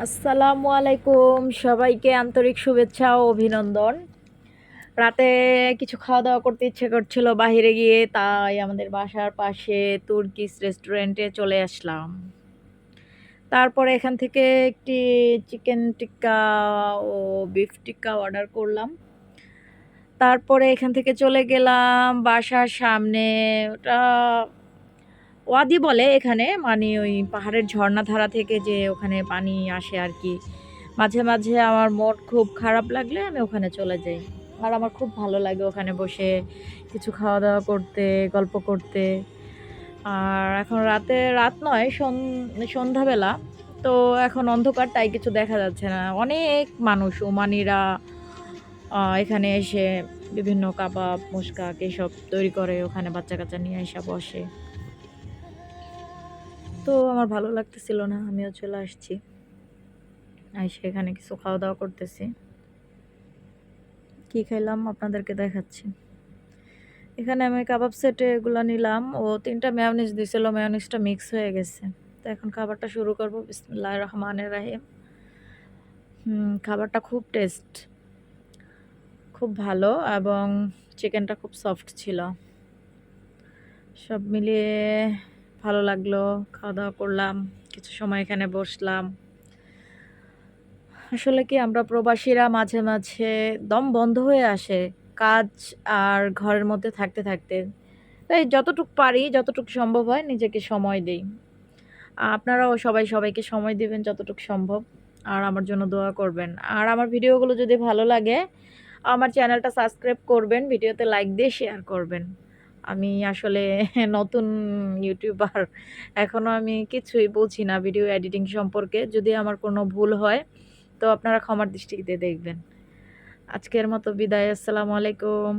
আসসালামু আলাইকুম, সবাইকে আন্তরিক শুভেচ্ছা ও অভিনন্দন। রাতে কিছু খাওয়া দাওয়া করতে ইচ্ছে করছিল বাইরে গিয়ে, তাই আমাদের বাসার পাশে তুর্কিশ রেস্টুরেন্টে চলে আসলাম। তারপরে এখান থেকে একটি চিকেন টিক্কা ও বিফ টিক্কা অর্ডার করলাম। তারপরে এখান থেকে চলে গেলাম বাসার সামনে। ওটা ওয়াদি বলে এখানে, মানে ওই পাহাড়ের ঝর্ণাধারা থেকে যে ওখানে পানি আসে আর কি। মাঝে মাঝে আমার মন খুব খারাপ লাগলে আমি ওখানে চলে যাই। আর আমার খুব ভালো লাগে ওখানে বসে কিছু খাওয়া দাওয়া করতে, গল্প করতে। আর এখন রাত নয়, সন্ধ্যাবেলা। তো এখন অন্ধকার, তাই কিছু দেখা যাচ্ছে না। অনেক মানুষ ওমানিরা এখানে এসে বিভিন্ন কাবাব মুশকাক এসব তৈরি করে, ওখানে বাচ্চা কাচ্চা নিয়ে এসে বসে। তো আমার ভালো লাগতেছিল না, আমিও চলে আসছি। সেখানে কিছু খাওয়া দাওয়া করতেছি। কি খাইলাম আপনাদেরকে দেখাচ্ছি। এখানে আমি কাবাব সেটে এগুলো নিলাম। ও 3টা মেয়োনিজ দিছিল, মেয়োনিজটা মিক্স হয়ে গেছে। তো এখন খাবারটা শুরু করবো। বিসমিল্লাহির রহমানির রহিম। খাবারটা খুব টেস্ট, খুব ভালো, এবং চিকেনটা খুব সফট ছিল। সব মিলিয়ে ভালো লাগলো। খাওয়া দাওয়া করলাম, কিছু সময় এখানে বসলাম। আসলে কি, আমরা প্রবাসীরা মাঝে মাঝে দম বন্ধ হয়ে আসে কাজ আর ঘরের মধ্যে থাকতে থাকতে। তাই যতটুক পারি, যতটুক সম্ভব হয় নিজেকে সময় দেই। আপনারাও সবাই সবাইকে সময় দিবেন যতটুক সম্ভব। আর আমার জন্য দোয়া করবেন। আর আমার ভিডিওগুলো যদি ভালো লাগে, আমার চ্যানেলটা সাবস্ক্রাইব করবেন, ভিডিওতে লাইক দিয়ে শেয়ার করবেন। আমি আসলে নতুন ইউটিউবার, এখনো আমি কিছুই বুঝি না ভিডিও এডিটিং সম্পর্কে। যদি আমার কোনো ভুল হয় তো আপনারা ক্ষমার দৃষ্টিতে দেখবেন। আজকের মতো বিদায়। আসসালামু আলাইকুম।